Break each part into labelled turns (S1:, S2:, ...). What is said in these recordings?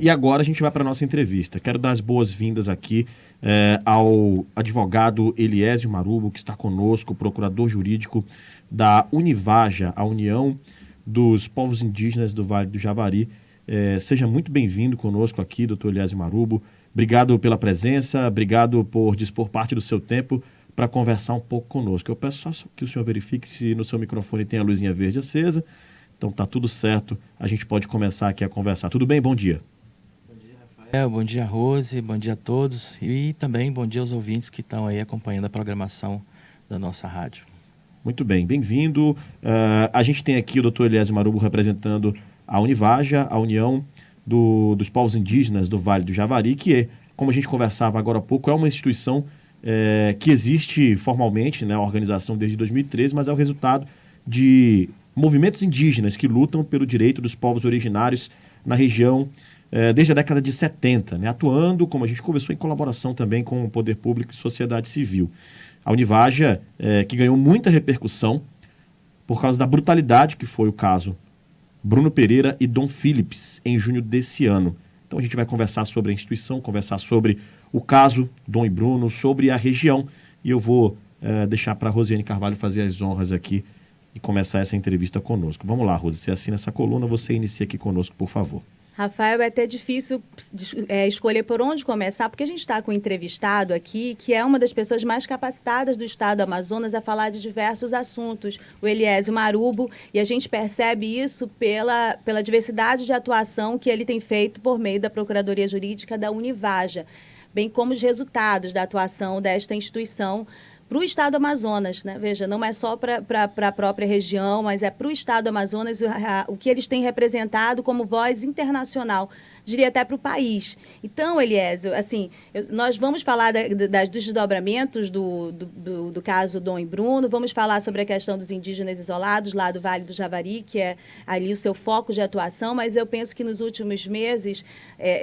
S1: E agora a gente vai para a nossa entrevista. Quero dar as boas-vindas aqui ao advogado Eliésio Marubo, que está conosco, procurador jurídico da Univaja, a União dos Povos Indígenas do Vale do Javari. Seja muito bem-vindo conosco aqui, doutor Eliésio Marubo. Obrigado pela presença, obrigado por dispor parte do seu tempo para conversar um pouco conosco. Eu peço só que o senhor verifique se no seu microfone tem a luzinha verde acesa. Então tá tudo certo, a gente pode começar aqui a conversar. Tudo bem? Bom dia.
S2: Bom dia, Rafael. Bom dia, Rose. Bom dia a todos. E também bom dia aos ouvintes que estão aí acompanhando a programação da nossa rádio.
S1: Muito bem, bem-vindo. A gente tem aqui o doutor Eliésio Marubo representando a Univaja, a União dos Povos Indígenas do Vale do Javari, que é, como a gente conversava agora há pouco, é uma instituição que existe formalmente, né, a organização desde 2013, mas é o resultado de movimentos indígenas que lutam pelo direito dos povos originários na região desde a década de 70, né, atuando, como a gente conversou, em colaboração também com o poder público e sociedade civil. A Univaja, que ganhou muita repercussão por causa da brutalidade que foi o caso Bruno Pereira e Dom Philips, em junho desse ano. Então a gente vai conversar sobre a instituição, conversar sobre o caso Dom e Bruno, sobre a região, e eu vou deixar para a Rosiane Carvalho fazer as honras aqui e começar essa entrevista conosco. Vamos lá, Rose, você assina essa coluna, você inicia aqui conosco, por favor.
S3: Rafael, é até difícil escolher por onde começar, porque a gente está com um entrevistado aqui, que é uma das pessoas mais capacitadas do estado do Amazonas a falar de diversos assuntos, o Eliésio Marubo, e a gente percebe isso pela diversidade de atuação que ele tem feito por meio da Procuradoria Jurídica da Univaja, bem como os resultados da atuação desta instituição para o estado do Amazonas, né? Veja, não é só para a própria região, mas é para o estado do Amazonas o que eles têm representado como voz internacional, diria até para o país. Então, Eliésio, assim, nós vamos falar dos desdobramentos do caso Dom e Bruno, vamos falar sobre a questão dos indígenas isolados lá do Vale do Javari, que é ali o seu foco de atuação, mas eu penso que nos últimos meses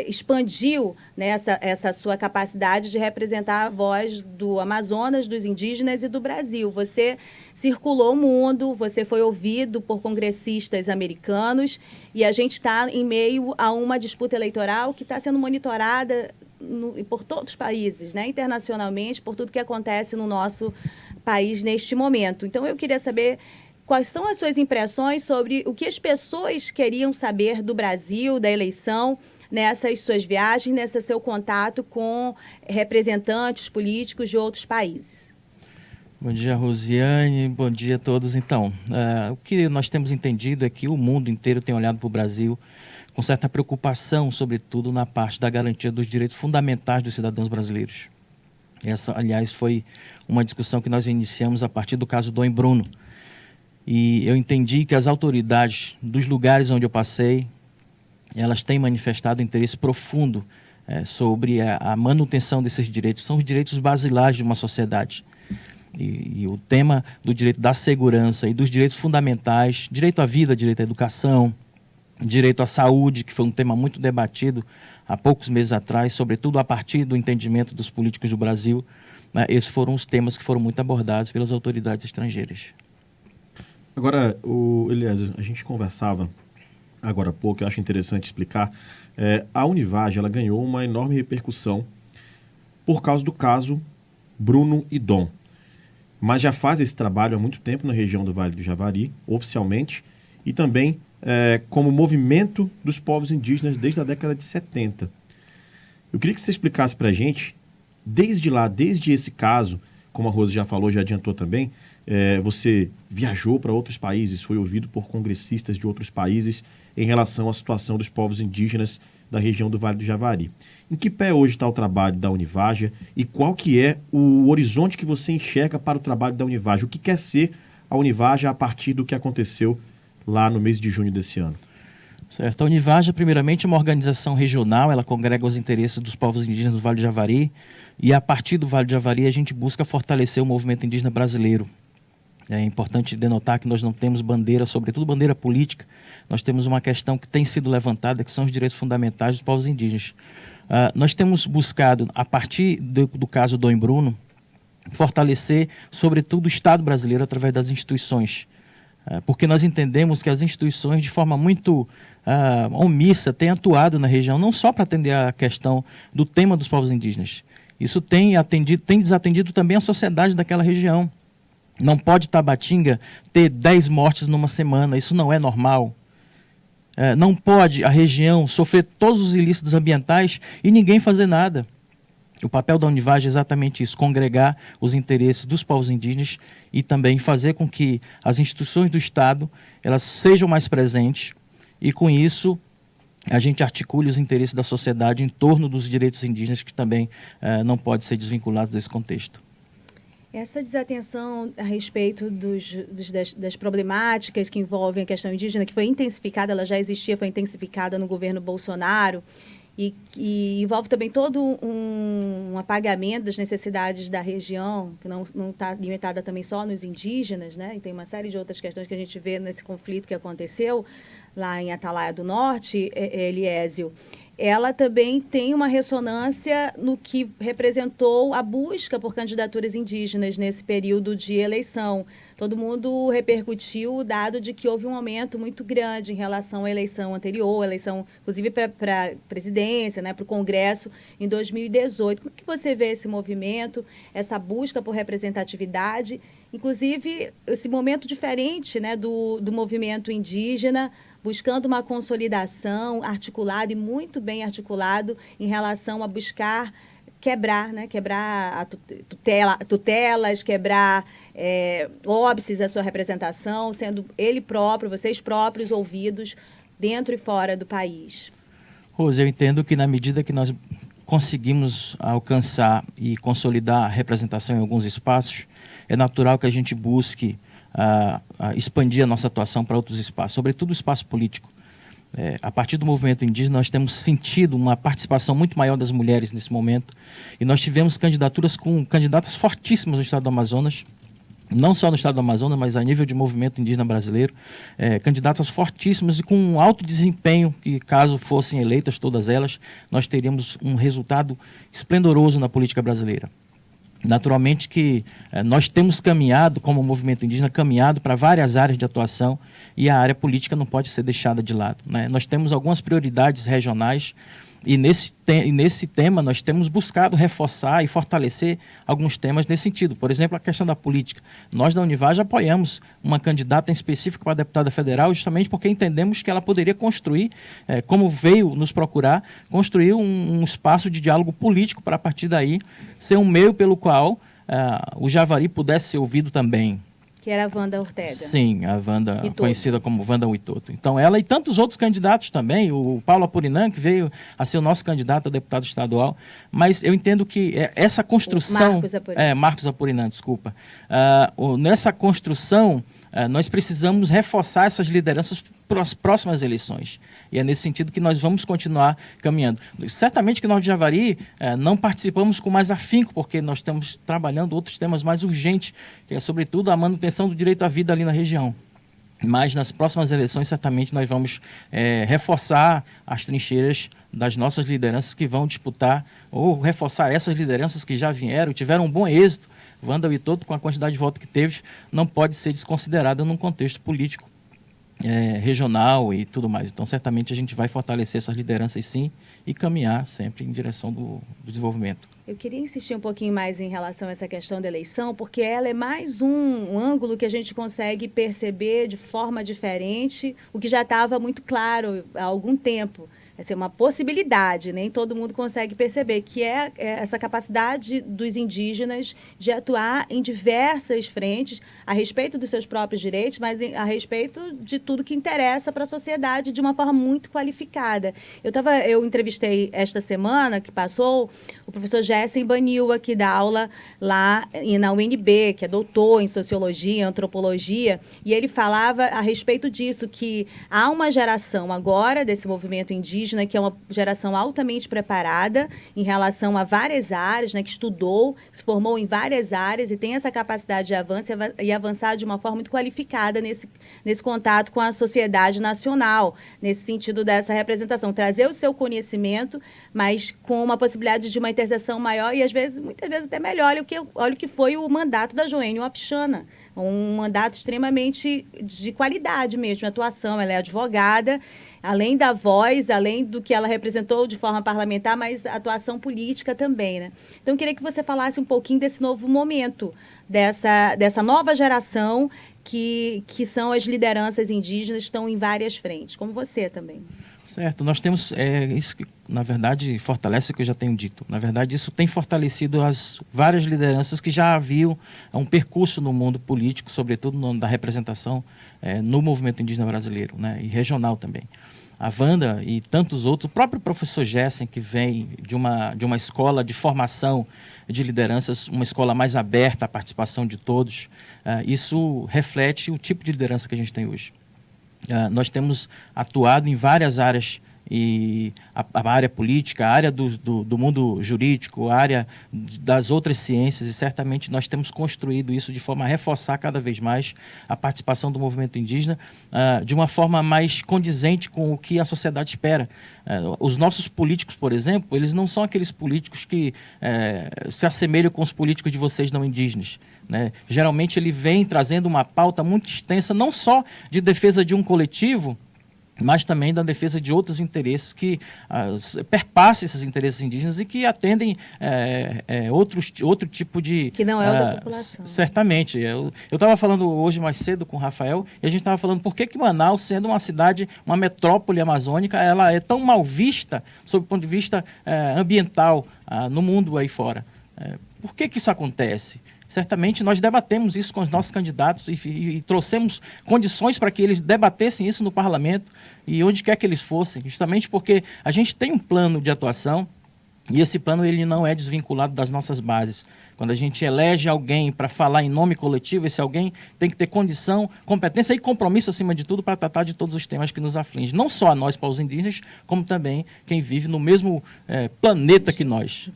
S3: expandiu, né, essa sua capacidade de representar a voz do Amazonas, dos indígenas e do Brasil. Você circulou o mundo, você foi ouvido por congressistas americanos e a gente está em meio a uma disputa eleitoral que está sendo monitorada por todos os países, né, internacionalmente, por tudo que acontece no nosso país neste momento. Então, eu queria saber quais são as suas impressões sobre o que as pessoas queriam saber do Brasil, da eleição, nessas suas viagens, nesse seu contato com representantes políticos de outros países.
S2: Bom dia, Rosiane. Bom dia a todos. Então, o que nós temos entendido é que o mundo inteiro tem olhado para o Brasil com certa preocupação, sobretudo na parte da garantia dos direitos fundamentais dos cidadãos brasileiros. Essa, aliás, foi uma discussão que nós iniciamos a partir do caso Dom e Bruno. E eu entendi que as autoridades dos lugares onde eu passei, elas têm manifestado interesse profundo sobre a manutenção desses direitos. São os direitos basilares de uma sociedade. E o tema do direito da segurança e dos direitos fundamentais, direito à vida, direito à educação, direito à saúde, que foi um tema muito debatido há poucos meses atrás, sobretudo a partir do entendimento dos políticos do Brasil, esses foram os temas que foram muito abordados pelas autoridades estrangeiras.
S1: Agora, Eliésio, a gente conversava agora há pouco, eu acho interessante explicar, a Univaja ela ganhou uma enorme repercussão por causa do caso Bruno e Dom. Mas já faz esse trabalho há muito tempo na região do Vale do Javari, oficialmente, e também como movimento dos povos indígenas desde a década de 70. Eu queria que você explicasse para a gente, desde lá, desde esse caso, como a Rose já falou, já adiantou também, você viajou para outros países, foi ouvido por congressistas de outros países em relação à situação dos povos indígenas da região do Vale do Javari. Em que pé hoje está o trabalho da Univaja e qual que é o horizonte que você enxerga para o trabalho da Univaja? O que quer ser a Univaja a partir do que aconteceu lá no mês de junho desse ano?
S2: Certo. A Univaja, primeiramente, é uma organização regional, ela congrega os interesses dos povos indígenas do Vale do Javari e a partir do Vale do Javari a gente busca fortalecer o movimento indígena brasileiro. É importante denotar que nós não temos bandeira, sobretudo bandeira política, nós temos uma questão que tem sido levantada, que são os direitos fundamentais dos povos indígenas. Nós temos buscado, a partir do caso Dom e Bruno, fortalecer, sobretudo, o Estado brasileiro através das instituições porque nós entendemos que as instituições, de forma muito omissa, têm atuado na região, não só para atender a questão do tema dos povos indígenas. Isso tem desatendido também a sociedade daquela região. Não pode Tabatinga ter 10 mortes numa semana, isso não é normal. Não pode a região sofrer todos os ilícitos ambientais e ninguém fazer nada. O papel da Univaja é exatamente isso, congregar os interesses dos povos indígenas e também fazer com que as instituições do Estado elas sejam mais presentes e, com isso, a gente articule os interesses da sociedade em torno dos direitos indígenas, que também não podem ser desvinculados desse contexto.
S3: Essa desatenção a respeito das problemáticas que envolvem a questão indígena, que foi intensificada, ela já existia, foi intensificada no governo Bolsonaro, e envolve também todo um apagamento das necessidades da região, que não está limitada também só nos indígenas, né? E tem uma série de outras questões que a gente vê nesse conflito que aconteceu lá em Atalaia do Norte, Eliésio. Ela também tem uma ressonância no que representou a busca por candidaturas indígenas nesse período de eleição. Todo mundo repercutiu o dado de que houve um aumento muito grande em relação à eleição anterior, eleição inclusive para a presidência, né, para o Congresso, em 2018. Como é que você vê esse movimento, essa busca por representatividade, inclusive esse momento diferente, né, do movimento indígena, buscando uma consolidação articulada e muito bem articulado em relação a buscar quebrar a tutelas, quebrar óbices à sua representação, sendo ele próprio, vocês próprios ouvidos dentro e fora do país?
S2: Rose, eu entendo que na medida que nós conseguimos alcançar e consolidar a representação em alguns espaços, é natural que a gente busque expandir a nossa atuação para outros espaços, sobretudo o espaço político. A partir do movimento indígena, nós temos sentido uma participação muito maior das mulheres nesse momento, e nós tivemos candidatas fortíssimas no estado do Amazonas, não só no estado do Amazonas, mas a nível de movimento indígena brasileiro, candidatas fortíssimas e com um alto desempenho, que caso fossem eleitas todas elas, nós teríamos um resultado esplendoroso na política brasileira. Naturalmente que nós temos caminhado, como movimento indígena, caminhado para várias áreas de atuação, e a área política não pode ser deixada de lado, né? Nós temos algumas prioridades regionais e nesse tema nós temos buscado reforçar e fortalecer alguns temas nesse sentido. Por exemplo, a questão da política. Nós da Univaja apoiamos uma candidata em específico para deputada federal justamente porque entendemos que ela poderia construir, como veio nos procurar, construir um espaço de diálogo político para, a partir daí, ser um meio pelo qual o Javari pudesse ser ouvido também.
S3: Que era a Wanda Ortega.
S2: Sim, a Wanda, conhecida como Wanda Witoto. Então, ela e tantos outros candidatos também, o Paulo Apurinã, que veio a ser o nosso candidato a deputado estadual, mas eu entendo que essa construção... Marcos Apurinã, desculpa. Nessa construção, nós precisamos reforçar essas lideranças para as próximas eleições. E é nesse sentido que nós vamos continuar caminhando. Certamente que nós de Javari não participamos com mais afinco, porque nós estamos trabalhando outros temas mais urgentes, que é, sobretudo, a manutenção do direito à vida ali na região. Mas nas próximas eleições, certamente, nós vamos reforçar as trincheiras das nossas lideranças que vão disputar, ou reforçar essas lideranças que já vieram, tiveram um bom êxito. Wanda Witoto, com a quantidade de votos que teve, não pode ser desconsiderada num contexto político regional e tudo mais. Então, certamente, a gente vai fortalecer essas lideranças, sim, e caminhar sempre em direção do desenvolvimento.
S3: Eu queria insistir um pouquinho mais em relação a essa questão da eleição, porque ela é mais um ângulo que a gente consegue perceber de forma diferente, o que já estava muito claro há algum tempo. Essa é uma possibilidade, nem todo mundo consegue perceber, que é essa capacidade dos indígenas de atuar em diversas frentes, a respeito dos seus próprios direitos, mas a respeito de tudo que interessa para a sociedade de uma forma muito qualificada. Eu entrevistei esta semana, que passou, o professor Jessen Banil, que dá aula lá na UNB, que é doutor em sociologia, antropologia, e ele falava a respeito disso, que há uma geração agora desse movimento indígena, que é uma geração altamente preparada em relação a várias áreas, né, que estudou, se formou em várias áreas e tem essa capacidade de avanço e avançar de uma forma muito qualificada nesse contato com a sociedade nacional, nesse sentido dessa representação, trazer o seu conhecimento, mas com uma possibilidade de uma interseção maior e, às vezes, muitas vezes até melhor. Olha o que foi o mandato da Joênia Wapichana, um mandato extremamente de qualidade mesmo, de atuação. Ela é advogada, além da voz, além do que ela representou de forma parlamentar, mas atuação política também, né? Então, eu queria que você falasse um pouquinho desse novo momento, dessa nova geração que são as lideranças indígenas que estão em várias frentes, como você também.
S2: Certo, nós temos, isso que, na verdade, fortalece o que eu já tenho dito. Na verdade, isso tem fortalecido as várias lideranças que já haviam um percurso no mundo político, sobretudo da representação no movimento indígena brasileiro, né, e regional também. A Wanda e tantos outros, o próprio professor Gessen, que vem de uma escola de formação de lideranças, uma escola mais aberta à participação de todos, isso reflete o tipo de liderança que a gente tem hoje. Nós temos atuado em várias áreas, e a área política, a área do mundo jurídico, a área das outras ciências, e certamente nós temos construído isso de forma a reforçar cada vez mais a participação do movimento indígena de uma forma mais condizente com o que a sociedade espera. Os nossos políticos, por exemplo, eles não são aqueles políticos que se assemelham com os políticos de vocês não indígenas, né? Geralmente ele vem trazendo uma pauta muito extensa, não só de defesa de um coletivo, mas também da defesa de outros interesses que perpassam esses interesses indígenas e que atendem outro tipo de...
S3: Que não é o da população.
S2: Certamente. Eu estava falando hoje mais cedo com o Rafael e a gente estava falando por que Manaus, sendo uma cidade, uma metrópole amazônica, ela é tão mal vista sob o ponto de vista ambiental no mundo aí fora. Por que isso acontece? Certamente nós debatemos isso com os nossos candidatos e trouxemos condições para que eles debatessem isso no parlamento e onde quer que eles fossem, justamente porque a gente tem um plano de atuação e esse plano ele não é desvinculado das nossas bases. Quando a gente elege alguém para falar em nome coletivo, esse alguém tem que ter condição, competência e compromisso, acima de tudo, para tratar de todos os temas que nos afligem. Não só a nós, povos indígenas, como também quem vive no mesmo planeta que nós.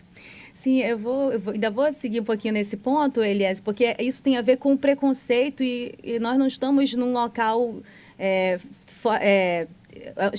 S3: Sim, ainda vou seguir um pouquinho nesse ponto, Elias, porque isso tem a ver com o preconceito e nós não estamos num local...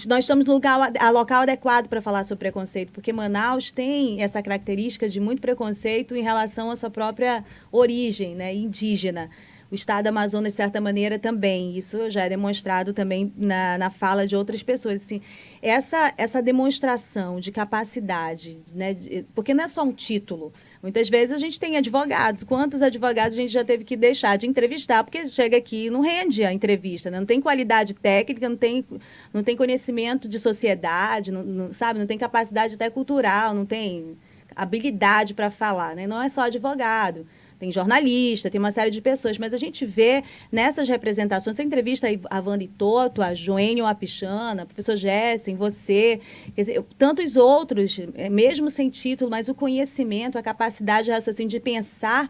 S3: nós estamos no local adequado para falar sobre preconceito, porque Manaus tem essa característica de muito preconceito em relação à sua própria origem, né, indígena. O estado do Amazonas, de certa maneira, também. Isso já é demonstrado também na fala de outras pessoas. Assim, essa demonstração de capacidade, né, porque não é só um título. Muitas vezes a gente tem advogados. Quantos advogados a gente já teve que deixar de entrevistar porque chega aqui e não rende a entrevista, né? Não tem qualidade técnica, não tem conhecimento de sociedade, sabe? Não tem capacidade até cultural, não tem habilidade para falar, né? Não é só advogado. Tem jornalista, tem uma série de pessoas, mas a gente vê nessas representações, você entrevista a Wanda Itoto, a Joênio Apichana, o professor Gessen, você, quer dizer, tantos outros, mesmo sem título, mas o conhecimento, a capacidade de raciocínio, de pensar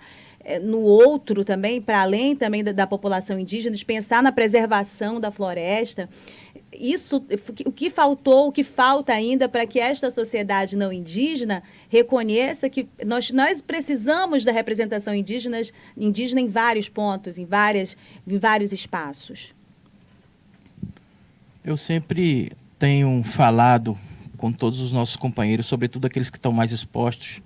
S3: no outro também, para além também da população indígena, de pensar na preservação da floresta. Isso, o que faltou, o que falta ainda para que esta sociedade não indígena reconheça que nós precisamos da representação indígena em vários pontos, em vários espaços.
S2: Eu sempre tenho falado com todos os nossos companheiros, sobretudo aqueles que estão mais expostos,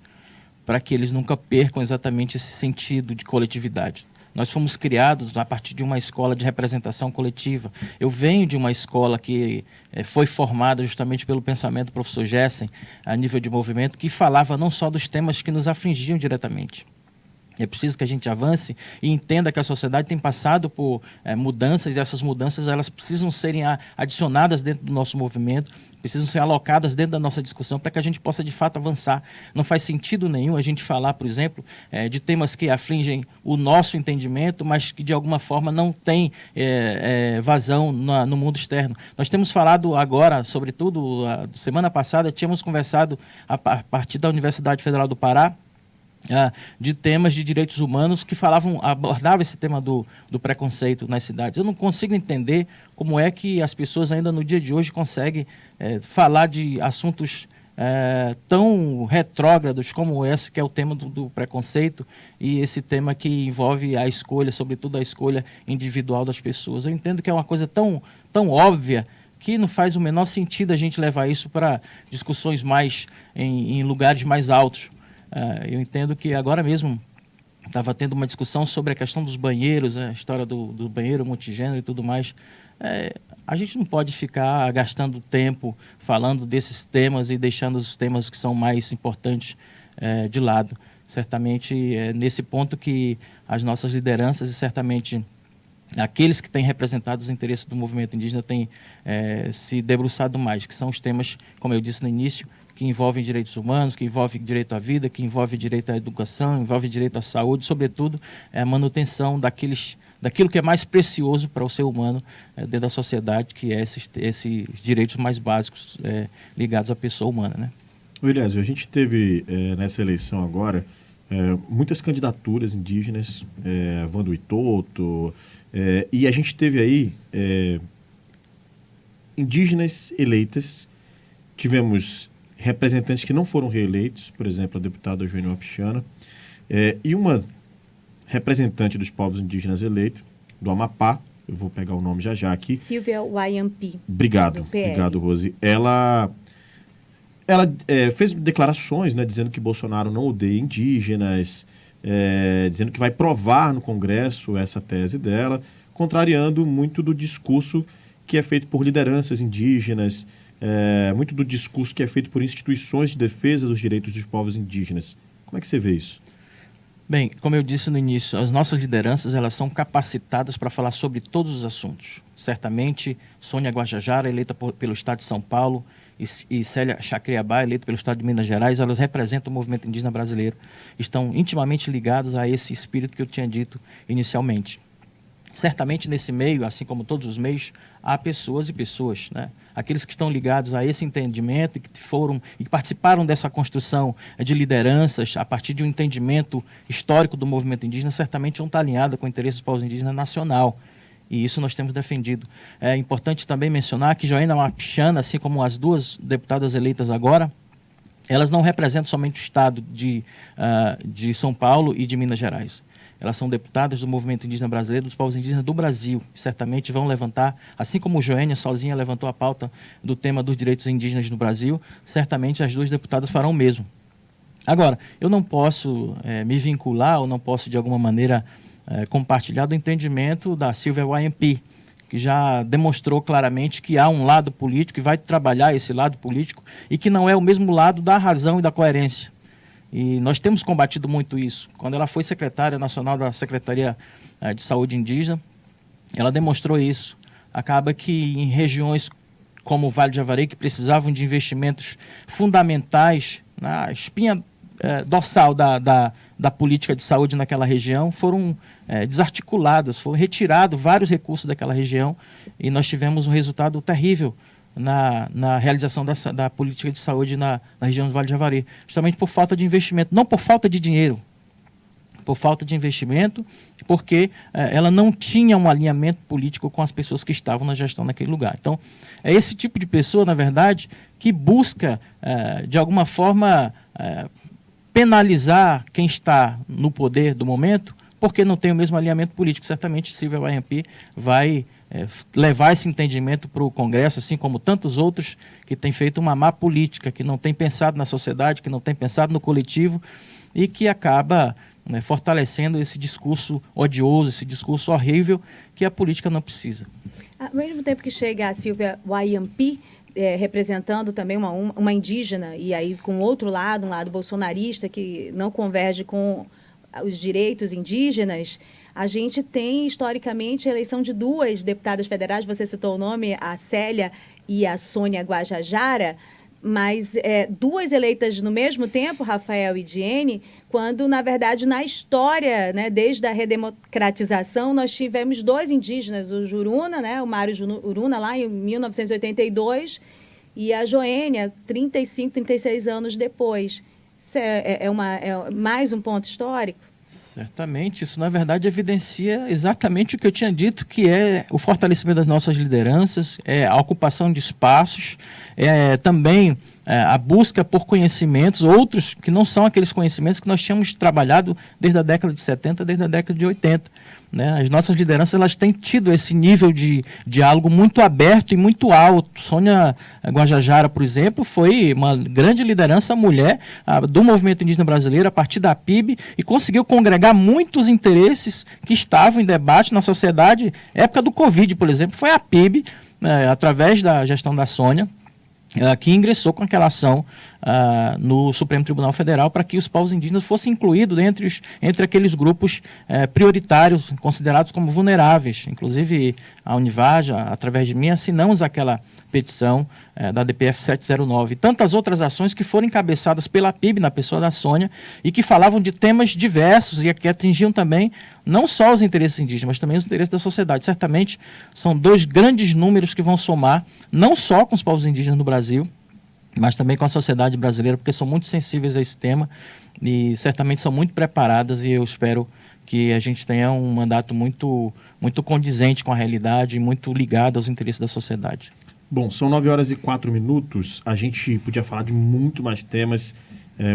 S2: para que eles nunca percam exatamente esse sentido de coletividade. Nós fomos criados a partir de uma escola de representação coletiva. Eu venho de uma escola que foi formada justamente pelo pensamento do professor Gessen, a nível de movimento, que falava não só dos temas que nos afligiam diretamente. É preciso que a gente avance e entenda que a sociedade tem passado por mudanças, e essas mudanças elas precisam serem adicionadas dentro do nosso movimento, precisam ser alocadas dentro da nossa discussão para que a gente possa, de fato, avançar. Não faz sentido nenhum a gente falar, por exemplo, de temas que afligem o nosso entendimento, mas que, de alguma forma, não tem vazão no mundo externo. Nós temos falado agora, sobretudo, semana passada, tínhamos conversado a partir da Universidade Federal do Pará, de temas de direitos humanos que abordavam esse tema do preconceito nas cidades. Eu não consigo entender como é que as pessoas ainda no dia de hoje conseguem falar de assuntos tão retrógrados como esse, que é o tema do preconceito, e esse tema que envolve a escolha, sobretudo a escolha individual das pessoas. Eu entendo que é uma coisa tão óbvia que não faz o menor sentido a gente levar isso para discussões mais em lugares mais altos. Eu entendo que agora mesmo estava tendo uma discussão sobre a questão dos banheiros, a história do banheiro multigênero e tudo mais. A gente não pode ficar gastando tempo falando desses temas e deixando os temas que são mais importantes de lado. Certamente é nesse ponto que as nossas lideranças e certamente aqueles que têm representado os interesses do movimento indígena têm se debruçado mais, que são os temas, como eu disse no início, que envolvem direitos humanos, que envolvem direito à vida, que envolvem direito à educação, envolvem direito à saúde, sobretudo a manutenção daquilo que é mais precioso para o ser humano dentro da sociedade, que é esses direitos mais básicos ligados à pessoa humana, né?
S1: Eliésio, a gente teve nessa eleição agora muitas candidaturas indígenas, Wando Itoto, e a gente teve aí indígenas eleitas, tivemos representantes que não foram reeleitos, por exemplo, a deputada Joênia Wapichana, e uma representante dos povos indígenas eleita, do Amapá, eu vou pegar o nome já aqui.
S3: Silvia Wayampi.
S1: Obrigado, Rose. Ela fez declarações, né, dizendo que Bolsonaro não odeia indígenas, dizendo que vai provar no Congresso essa tese dela, contrariando muito do discurso que é feito por lideranças indígenas, muito do discurso que é feito por instituições de defesa dos direitos dos povos indígenas. Como é que você vê isso?
S2: Bem, como eu disse no início, as nossas lideranças elas são capacitadas para falar sobre todos os assuntos. Certamente, Sônia Guajajara, eleita pelo Estado de São Paulo, e Célia Chacriabá, eleita pelo Estado de Minas Gerais, elas representam o movimento indígena brasileiro, estão intimamente ligadas a esse espírito que eu tinha dito inicialmente. Certamente nesse meio, assim como todos os meios, há pessoas e pessoas, né? Aqueles que estão ligados a esse entendimento e que foram e que participaram dessa construção de lideranças a partir de um entendimento histórico do movimento indígena, certamente vão estar alinhados com o interesse dos povos indígenas nacional. E isso nós temos defendido. É importante também mencionar que Joênia Wapichana, assim como as duas deputadas eleitas agora, elas não representam somente o Estado de São Paulo e de Minas Gerais. Elas são deputadas do movimento indígena brasileiro, dos povos indígenas do Brasil. Certamente vão levantar, assim como Joênia sozinha levantou a pauta do tema dos direitos indígenas no Brasil, certamente as duas deputadas farão o mesmo. Agora, eu não posso me vincular ou não posso, de alguma maneira, compartilhar do entendimento da Silvia Wayampi, que já demonstrou claramente que há um lado político e vai trabalhar esse lado político e que não é o mesmo lado da razão e da coerência. E nós temos combatido muito isso. Quando ela foi secretária nacional da Secretaria de Saúde Indígena, ela demonstrou isso. Acaba que em regiões como o Vale do Javari, que precisavam de investimentos fundamentais na espinha dorsal da política de saúde naquela região, foram desarticuladas, foram retirados vários recursos daquela região e nós tivemos um resultado terrível na realização da política de saúde na região do Vale do Javari, justamente por falta de investimento, não por falta de dinheiro, por falta de investimento, porque ela não tinha um alinhamento político com as pessoas que estavam na gestão naquele lugar. Então, é esse tipo de pessoa, na verdade, que busca, de alguma forma, penalizar quem está no poder do momento, porque não tem o mesmo alinhamento político. Certamente, Silvia Wayampi vai levar esse entendimento para o Congresso, assim como tantos outros que têm feito uma má política, que não têm pensado na sociedade, que não têm pensado no coletivo e que acaba fortalecendo esse discurso odioso, esse discurso horrível que a política não precisa.
S3: Ao mesmo tempo que chega a Silvia Wayampi, representando também uma indígena, e aí com outro lado, um lado bolsonarista, que não converge com os direitos indígenas, a gente tem, historicamente, a eleição de duas deputadas federais, você citou o nome, a Célia e a Sônia Guajajara, mas duas eleitas no mesmo tempo, Rafael e Diene, quando, na verdade, na história, né, desde a redemocratização, nós tivemos dois indígenas, o Juruna, né, o Mário Juruna, lá em 1982, e a Joênia, 35, 36 anos depois. Isso é mais um ponto histórico?
S2: Certamente, isso na verdade evidencia exatamente o que eu tinha dito, que é o fortalecimento das nossas lideranças, a ocupação de espaços, também a busca por conhecimentos, outros que não são aqueles conhecimentos que nós tínhamos trabalhado desde a década de 70, desde a década de 80. né? As nossas lideranças elas têm tido esse nível de diálogo muito aberto e muito alto. Sônia Guajajara, por exemplo, foi uma grande liderança mulher do movimento indígena brasileiro a partir da PIB e conseguiu congregar muitos interesses que estavam em debate na sociedade. Época do Covid, por exemplo, foi a PIB, através da gestão da Sônia, que ingressou com aquela ação no Supremo Tribunal Federal para que os povos indígenas fossem incluídos entre aqueles grupos prioritários, considerados como vulneráveis. Inclusive, a Univaja, através de mim, assinamos aquela petição da DPF 709. Tantas outras ações que foram encabeçadas pela PIB, na pessoa da Sônia, e que falavam de temas diversos e que atingiam também não só os interesses indígenas, mas também os interesses da sociedade. Certamente, são 2 grandes números que vão somar, não só com os povos indígenas no Brasil, mas também com a sociedade brasileira, porque são muito sensíveis a esse tema e certamente são muito preparadas, e eu espero que a gente tenha um mandato muito, muito condizente com a realidade e muito ligado aos interesses da sociedade.
S1: Bom, são 9h04. A gente podia falar de muito mais temas,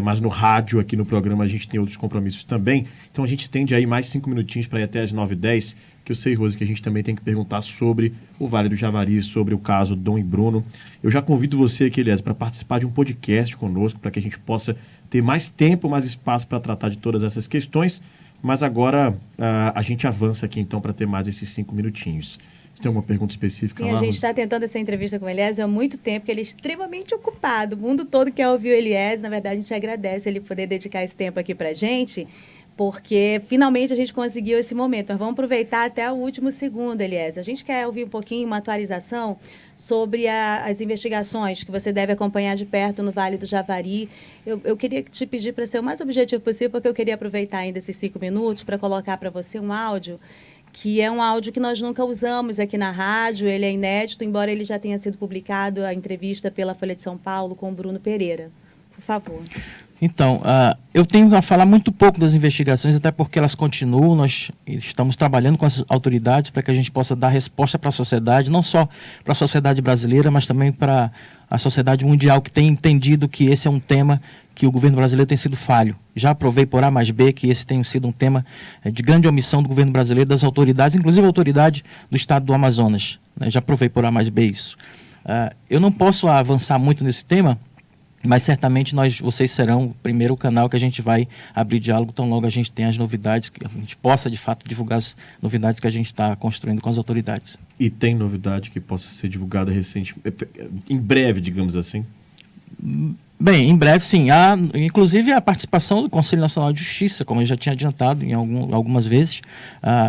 S1: mas no rádio, aqui no programa, a gente tem outros compromissos também. Então a gente estende aí mais 5 minutinhos para ir até as 9h10, que eu sei, Rose, que a gente também tem que perguntar sobre o Vale do Javari, sobre o caso Dom e Bruno. Eu já convido você aqui, Elias, para participar de um podcast conosco, para que a gente possa ter mais tempo, mais espaço para tratar de todas essas questões. Mas agora a gente avança aqui, então, para ter mais esses 5 minutinhos. Você tem alguma pergunta específica?
S3: Sim,
S1: lá,
S3: a gente está tentando essa entrevista com o Elias há muito tempo, porque ele é extremamente ocupado. O mundo todo quer ouvir o Elias. Na verdade, a gente agradece ele poder dedicar esse tempo aqui para a gente, porque finalmente a gente conseguiu esse momento. Mas vamos aproveitar até o último segundo, Elias. A gente quer ouvir um pouquinho, uma atualização sobre as investigações que você deve acompanhar de perto no Vale do Javari. Eu queria te pedir para ser o mais objetivo possível, porque eu queria aproveitar ainda esses 5 minutos para colocar para você um áudio, que é um áudio que nós nunca usamos aqui na rádio. Ele é inédito, embora ele já tenha sido publicado, a entrevista pela Folha de São Paulo com o Bruno Pereira. Por favor.
S2: Então, eu tenho a falar muito pouco das investigações, até porque elas continuam. Nós estamos trabalhando com as autoridades para que a gente possa dar resposta para a sociedade, não só para a sociedade brasileira, mas também para a sociedade mundial, que tem entendido que esse é um tema que o governo brasileiro tem sido falho. Já provei por A mais B que esse tem sido um tema de grande omissão do governo brasileiro, das autoridades, inclusive a autoridade do estado do Amazonas, né? Já provei por A mais B isso. Eu não posso avançar muito nesse tema, mas certamente vocês serão o primeiro canal que a gente vai abrir diálogo tão logo a gente tem as novidades, que a gente possa, de fato, divulgar as novidades que a gente está construindo com as autoridades.
S1: E tem novidade que possa ser divulgada em breve, digamos assim?
S2: Bem, em breve, sim. Há, inclusive, a participação do Conselho Nacional de Justiça, como eu já tinha adiantado algumas vezes.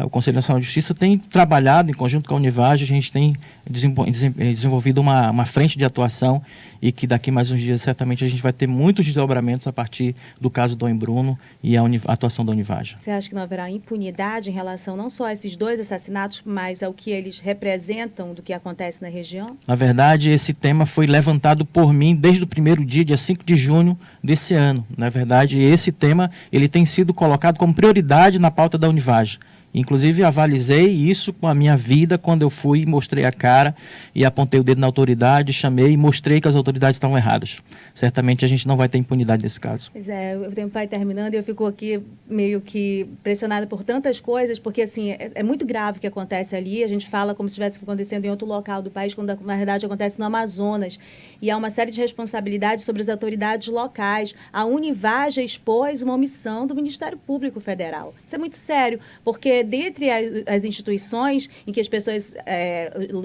S2: O Conselho Nacional de Justiça tem trabalhado em conjunto com a Univaja, a gente tem desenvolvido uma frente de atuação, e que daqui mais uns dias certamente a gente vai ter muitos desdobramentos a partir do caso Dom e Bruno e a atuação da Univaja.
S3: Você acha que não haverá impunidade em relação não só a esses 2 assassinatos, mas ao que eles representam do que acontece na região?
S2: Na verdade, esse tema foi levantado por mim desde o primeiro dia 5 de junho desse ano. Na verdade, esse tema ele tem sido colocado como prioridade na pauta da Univaja. Inclusive, avalizei isso com a minha vida quando eu fui, mostrei a cara e apontei o dedo na autoridade, chamei e mostrei que as autoridades estavam erradas. Certamente a gente não vai ter impunidade nesse caso.
S3: Pois é, o tempo vai terminando e eu fico aqui meio que pressionada por tantas coisas, porque assim, é muito grave o que acontece ali. A gente fala como se estivesse acontecendo em outro local do país, quando na verdade acontece no Amazonas. E há uma série de responsabilidades sobre as autoridades locais. A Univaja expôs uma omissão do Ministério Público Federal. Isso é muito sério, porque dentre as instituições em que as pessoas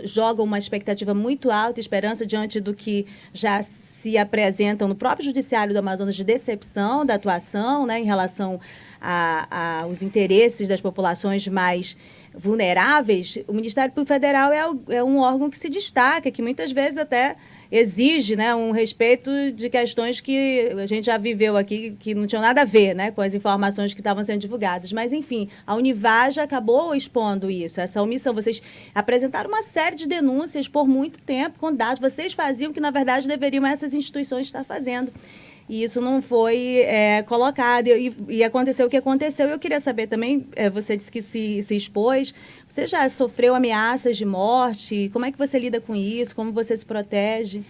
S3: jogam uma expectativa muito alta, esperança diante do que já se apresentam no próprio Judiciário do Amazonas de decepção da atuação, né, em relação aos interesses das populações mais vulneráveis, o Ministério Público Federal é um órgão que se destaca, que muitas vezes até exige, né, um respeito de questões que a gente já viveu aqui, que não tinham nada a ver, né, com as informações que estavam sendo divulgadas. Mas, enfim, a Univaja acabou expondo isso, essa omissão. Vocês apresentaram uma série de denúncias por muito tempo, com dados. Vocês faziam o que, na verdade, deveriam essas instituições estar fazendo. E isso não foi colocado, e aconteceu o que aconteceu. Eu queria saber também, você disse que se expôs, você já sofreu ameaças de morte? Como é que você lida com isso? Como você se protege?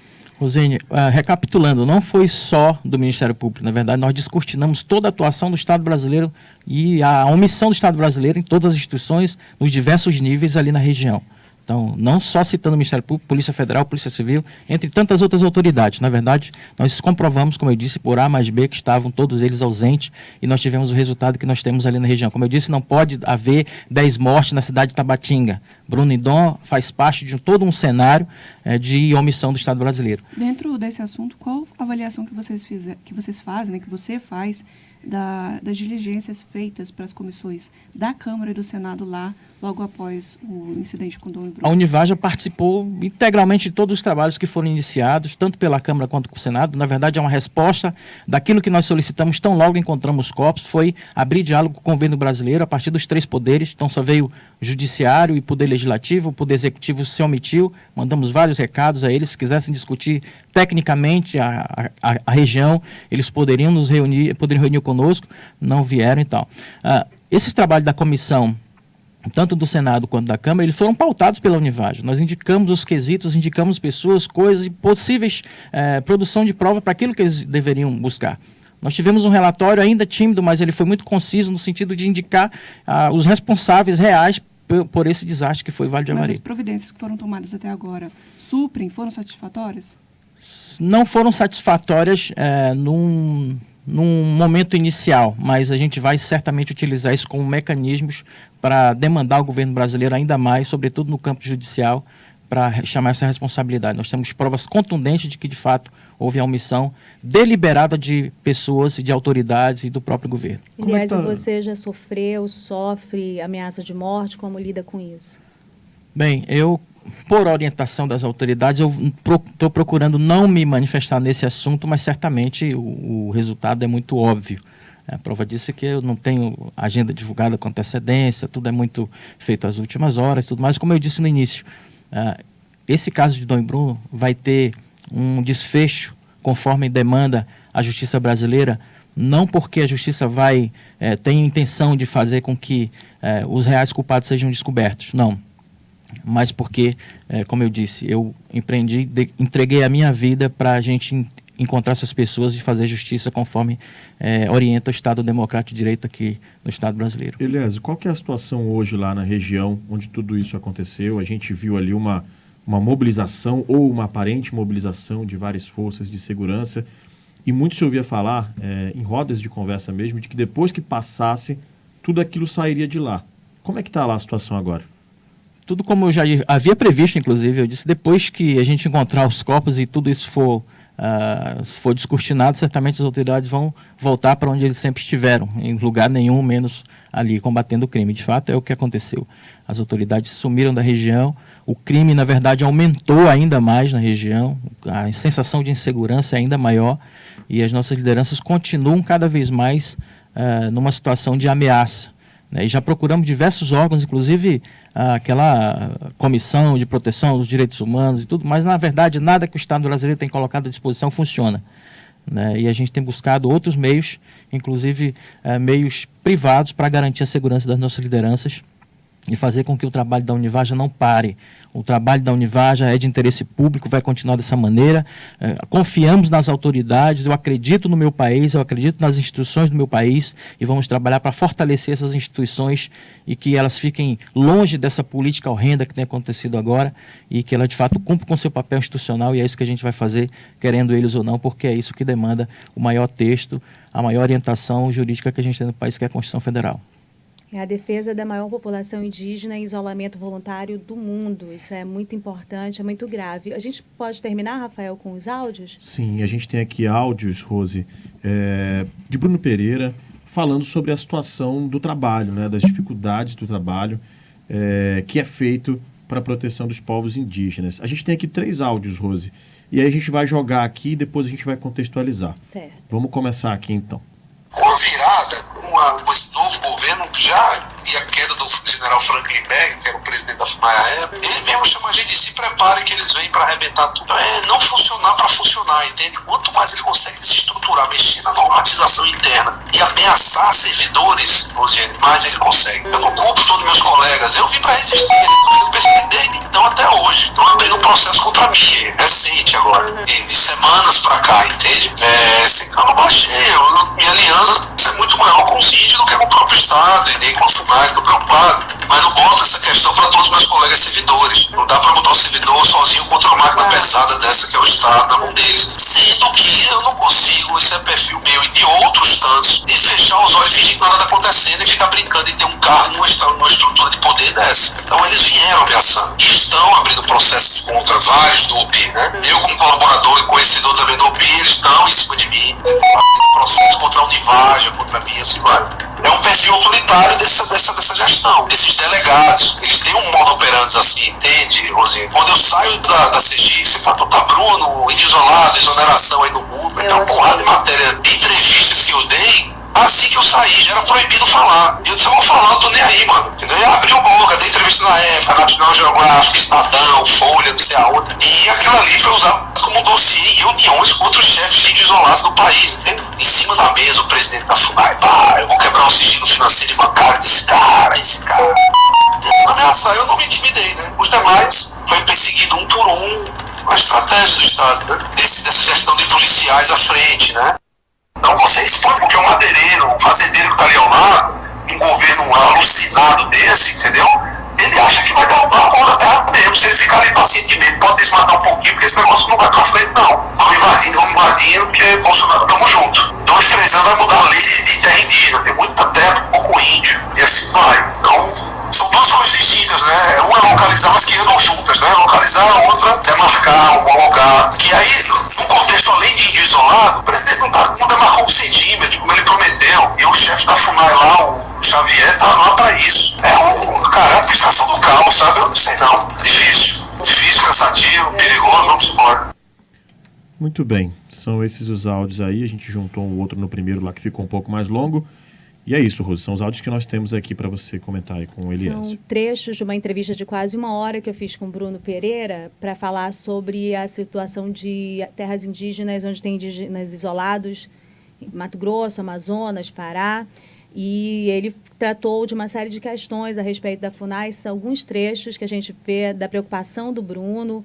S2: Rosine, recapitulando, não foi só do Ministério Público. Na verdade, nós descortinamos toda a atuação do Estado brasileiro e a omissão do Estado brasileiro em todas as instituições, nos diversos níveis ali na região. Então, não só citando o Ministério Público, Polícia Federal, Polícia Civil, entre tantas outras autoridades. Na verdade, nós comprovamos, como eu disse, por A mais B, que estavam todos eles ausentes e nós tivemos o resultado que nós temos ali na região. Como eu disse, não pode haver 10 mortes na cidade de Tabatinga. Bruno Indom faz parte de todo um cenário de omissão do Estado brasileiro.
S4: Dentro desse assunto, qual a avaliação que vocês fazem, né, que você faz, das diligências feitas para as comissões da Câmara e do Senado lá, logo após o incidente com o Dom e Bruno?
S2: A Univaja participou integralmente de todos os trabalhos que foram iniciados, tanto pela Câmara quanto pelo Senado. Na verdade, é uma resposta daquilo que nós solicitamos tão logo encontramos corpos, foi abrir diálogo com o governo brasileiro a partir dos 3 poderes. Então, só veio o Judiciário e o Poder Legislativo, o Poder Executivo se omitiu, mandamos vários recados a eles, se quisessem discutir tecnicamente a região, eles poderiam nos reunir, conosco, não vieram e tal. Esses trabalhos da comissão, tanto do Senado quanto da Câmara, eles foram pautados pela Univaja. Nós indicamos os quesitos, indicamos pessoas, coisas e possíveis produção de prova para aquilo que eles deveriam buscar. Nós tivemos um relatório ainda tímido, mas ele foi muito conciso no sentido de indicar os responsáveis reais por esse desastre que foi o Vale do Javari.
S4: Mas as providências que foram tomadas até agora foram satisfatórias?
S2: Não foram satisfatórias num momento inicial, mas a gente vai certamente utilizar isso como mecanismos para demandar ao governo brasileiro ainda mais, sobretudo no campo judicial, para chamar essa responsabilidade. Nós temos provas contundentes de que, de fato, houve a omissão deliberada de pessoas e de autoridades e do próprio governo.
S3: Aliás, você já sofre ameaça de morte? Como lida com isso?
S2: Bem, por orientação das autoridades, eu estou procurando não me manifestar nesse assunto, mas certamente o resultado é muito óbvio. A prova disso é que eu não tenho agenda divulgada com antecedência, tudo é muito feito às últimas horas, tudo mais. Como eu disse no início, esse caso de Dom e Bruno vai ter um desfecho conforme demanda a justiça brasileira, não porque a justiça tem intenção de fazer com que os reais culpados sejam descobertos, não. Mas porque, como eu disse, eu entreguei a minha vida para a gente encontrar essas pessoas e fazer justiça conforme orienta o Estado Democrático de Direito aqui no Estado brasileiro.
S1: Elias, qual que é a situação hoje lá na região onde tudo isso aconteceu? A gente viu ali uma mobilização ou uma aparente mobilização de várias forças de segurança e muito se ouvia falar, em rodas de conversa mesmo, de que depois que passasse, tudo aquilo sairia de lá. Como é que está lá a situação agora?
S2: Tudo como eu já havia previsto, inclusive, eu disse, depois que a gente encontrar os corpos e tudo isso for descortinado, certamente as autoridades vão voltar para onde eles sempre estiveram, em lugar nenhum, menos ali, combatendo o crime. De fato, é o que aconteceu. As autoridades sumiram da região, o crime, na verdade, aumentou ainda mais na região, a sensação de insegurança é ainda maior e as nossas lideranças continuam cada vez mais numa situação de ameaça. E já procuramos diversos órgãos, inclusive aquela Comissão de Proteção dos Direitos Humanos e tudo, mas, na verdade, nada que o Estado brasileiro tem colocado à disposição funciona. E a gente tem buscado outros meios, inclusive meios privados, para garantir a segurança das nossas lideranças e fazer com que o trabalho da Univaja não pare. O trabalho da Univaja é de interesse público, vai continuar dessa maneira. Confiamos nas autoridades, eu acredito no meu país, eu acredito nas instituições do meu país e vamos trabalhar para fortalecer essas instituições e que elas fiquem longe dessa política horrenda que tem acontecido agora e que ela de fato cumpra com seu papel institucional, e é isso que a gente vai fazer, querendo eles ou não, porque é isso que demanda o maior texto, a maior orientação jurídica que a gente tem no país, que é a Constituição Federal.
S3: É a defesa da maior população indígena em isolamento voluntário do mundo. Isso é muito importante, é muito grave. A gente pode terminar, Rafael, com os áudios?
S1: Sim, a gente tem aqui áudios, Rose, de Bruno Pereira, falando sobre a situação do trabalho, das dificuldades do trabalho que é feito para a proteção dos povos indígenas. A gente tem aqui 3 áudios, Rose, e aí a gente vai jogar aqui e depois a gente vai contextualizar.
S3: Certo.
S1: Vamos começar aqui, então.
S5: Com a virada, com esse novo governo já, e a queda do general Franklin Berg, que era o presidente da FUNAI à época, ele mesmo chama a gente de se prepare que eles vêm para arrebentar tudo. Então é não funcionar para funcionar, entende? Quanto mais ele consegue se estruturar, mexer na normatização interna e ameaçar servidores, Rosiane, mais ele consegue. Eu não culpo todos meus colegas, eu vim para resistir, eu percebi desde então até hoje. Estão abrindo um processo contra mim, recente agora, de semanas para cá, entende? Eu não baixei, minha aliança é muito maior com os índios do que com o próprio Estado, e nem com a FUNAI, estou preocupado. Mas não boto essa questão para todos os meus colegas servidores. Não dá para botar o servidor sozinho contra uma máquina pesada dessa que é o Estado na mão deles. Sendo que eu não consigo, esse é perfil meu e de outros tantos, de fechar os olhos e fingir que nada está acontecendo e ficar brincando em ter um cargo numa estrutura de poder dessa. Então eles vieram ameaçando. E estão abrindo processos contra vários do UPI, né? Eu, como colaborador e conhecedor também do UPI, eles estão em cima de mim, abrindo processo contra a Univaja, contra mim, assim vai. É um perfil autoritário dessa gestão, desses delegados. Eles têm um modo operandi assim, entende, Rosinha? Quando eu saio da CGI, você fala, tá, Bruno, isolado, exoneração aí no mundo, tem uma porrada de matéria de entrevistas que eu dei. Assim que eu saí, já era proibido falar. E eu disse, eu vou falar, eu tô nem aí, mano. Entendeu? Eu abri o boca, dei entrevista na época, National Geographic, Estadão, Folha, não sei aonde. E aquilo ali foi usado como dossiê em reuniões contra os chefes de índios isolados do país, entendeu? Em cima da mesa, o presidente da FUNAI, eu vou quebrar o sigilo financeiro e bancário desse cara. Não ameaçar, eu não me intimidei, né? Os demais foi perseguido um por um, a estratégia do Estado, né? Dessa gestão de policiais à frente, né? Então você expõe porque um madeireiro, um fazendeiro que está ali ao lado, um governo alucinado desse, entendeu? Ele acha que vai derrubar a porra da terra mesmo. Se ele ficar ali pacientemente, pode desmatar um pouquinho, porque esse negócio não vai pra frente, não. Vamos invadindo, porque Bolsonaro, tamo junto. 2, 3 anos vai mudar a lei de terra indígena. Tem muita terra, pouco índio. E assim vai. Então, são duas coisas distintas, né? Uma é localizar, mas que andam juntas, né? Localizar, a outra é marcar, homologar. Que aí, no contexto além de índio isolado, o presidente não demarcou 1 centímetro, como ele prometeu. E o chefe da FUNAI lá, o Xavier, tá lá pra isso. Cara, administração do caos, sabe? Eu não sei não. Difícil, cansativo, perigoso, vamos embora.
S1: Muito bem, são esses os áudios aí, a gente juntou um outro no primeiro lá que ficou um pouco mais longo. E é isso, Rose, são os áudios que nós temos aqui para você comentar aí com o Eliésio.
S3: São trechos de uma entrevista de quase 1 hora que eu fiz com o Bruno Pereira para falar sobre a situação de terras indígenas, onde tem indígenas isolados, Mato Grosso, Amazonas, Pará. E ele tratou de uma série de questões a respeito da FUNAI. São alguns trechos que a gente vê da preocupação do Bruno.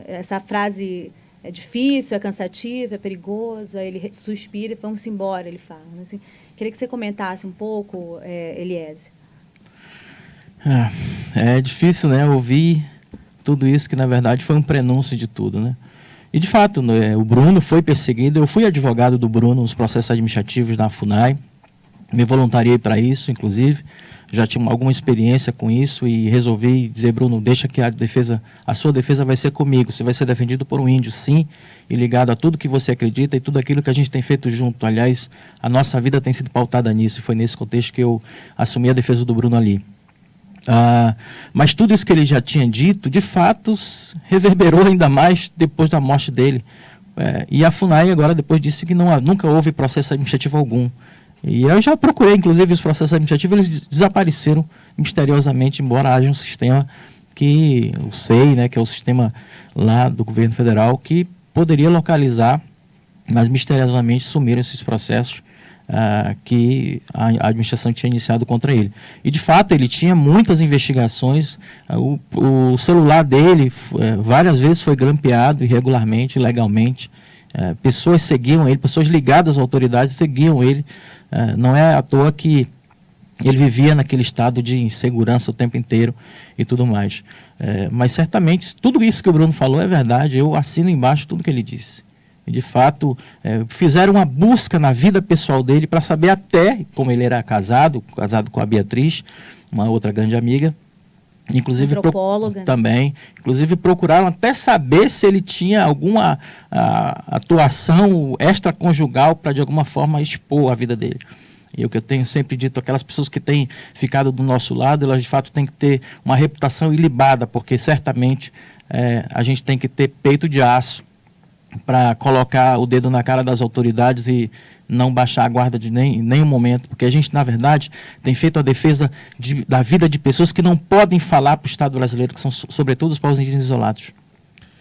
S3: Essa frase é difícil, é cansativo, é perigoso. Aí ele suspira e vamos embora, ele fala. Assim, queria que você comentasse um pouco, Eliésio.
S2: É difícil, né, ouvir tudo isso, que na verdade foi um prenúncio de tudo, né? E de fato, né, o Bruno foi perseguido. Eu fui advogado do Bruno nos processos administrativos da FUNAI. Me voluntariei para isso, inclusive, já tinha alguma experiência com isso e resolvi dizer, Bruno, deixa que a sua defesa vai ser comigo, você vai ser defendido por um índio, sim, e ligado a tudo que você acredita e tudo aquilo que a gente tem feito junto. Aliás, a nossa vida tem sido pautada nisso, e foi nesse contexto que eu assumi a defesa do Bruno ali. Mas tudo isso que ele já tinha dito, de fato, reverberou ainda mais depois da morte dele. E a FUNAI agora, depois disse que nunca houve processo administrativo algum. E eu já procurei, inclusive, os processos administrativos, eles desapareceram misteriosamente, embora haja um sistema que eu sei, né, que é o sistema lá do governo federal, que poderia localizar, mas misteriosamente sumiram esses processos que a administração tinha iniciado contra ele. E, de fato, ele tinha muitas investigações. O celular dele várias vezes foi grampeado irregularmente, ilegalmente. Pessoas seguiam ele, pessoas ligadas às autoridades seguiam ele. Não é à toa que ele vivia naquele estado de insegurança o tempo inteiro e tudo mais. Mas certamente tudo isso que o Bruno falou é verdade, eu assino embaixo tudo que ele disse. E, de fato, fizeram uma busca na vida pessoal dele para saber até como ele era casado com a Beatriz, uma outra grande amiga. Inclusive
S3: antropóloga,
S2: também, inclusive procuraram até saber se ele tinha alguma atuação extraconjugal para de alguma forma expor a vida dele. E o que eu tenho sempre dito, aquelas pessoas que têm ficado do nosso lado, elas de fato têm que ter uma reputação ilibada, porque certamente a gente tem que ter peito de aço para colocar o dedo na cara das autoridades e não baixar a guarda de em nenhum momento, porque a gente, na verdade, tem feito a defesa da vida de pessoas que não podem falar para o Estado brasileiro, que são, sobretudo, os povos indígenas isolados,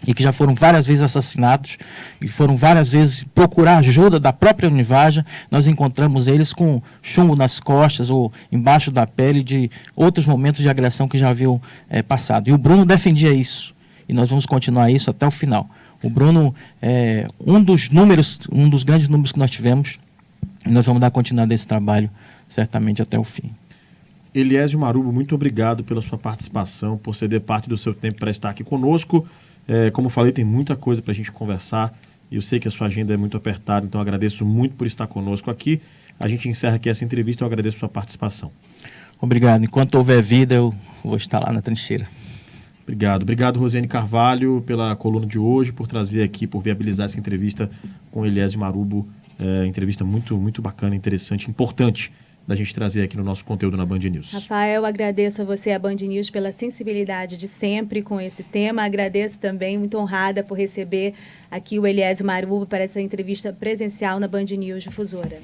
S2: e que já foram várias vezes assassinados, e foram várias vezes procurar ajuda da própria Univaja. Nós encontramos eles com chumbo nas costas ou embaixo da pele de outros momentos de agressão que já haviam passado. E o Bruno defendia isso, e nós vamos continuar isso até o final. O Bruno é um dos grandes números que nós tivemos, e nós vamos dar continuidade a esse trabalho, certamente até o fim.
S1: Eliésio Marubo, muito obrigado pela sua participação, por ceder parte do seu tempo para estar aqui conosco. Como eu falei, tem muita coisa para a gente conversar, e eu sei que a sua agenda é muito apertada, então eu agradeço muito por estar conosco aqui. A gente encerra aqui essa entrevista, eu agradeço a sua participação.
S2: Obrigado. Enquanto houver vida, eu vou estar lá na trincheira.
S1: Obrigado. Obrigado, Rosiane Carvalho, pela coluna de hoje, por trazer aqui, por viabilizar essa entrevista com Eliésio Marubo. Entrevista muito, muito bacana, interessante, importante da gente trazer aqui no nosso conteúdo na Band News.
S3: Rafael, agradeço a você, a Band News, pela sensibilidade de sempre com esse tema. Agradeço também, muito honrada por receber aqui o Eliésio Marubo para essa entrevista presencial na Band News Difusora.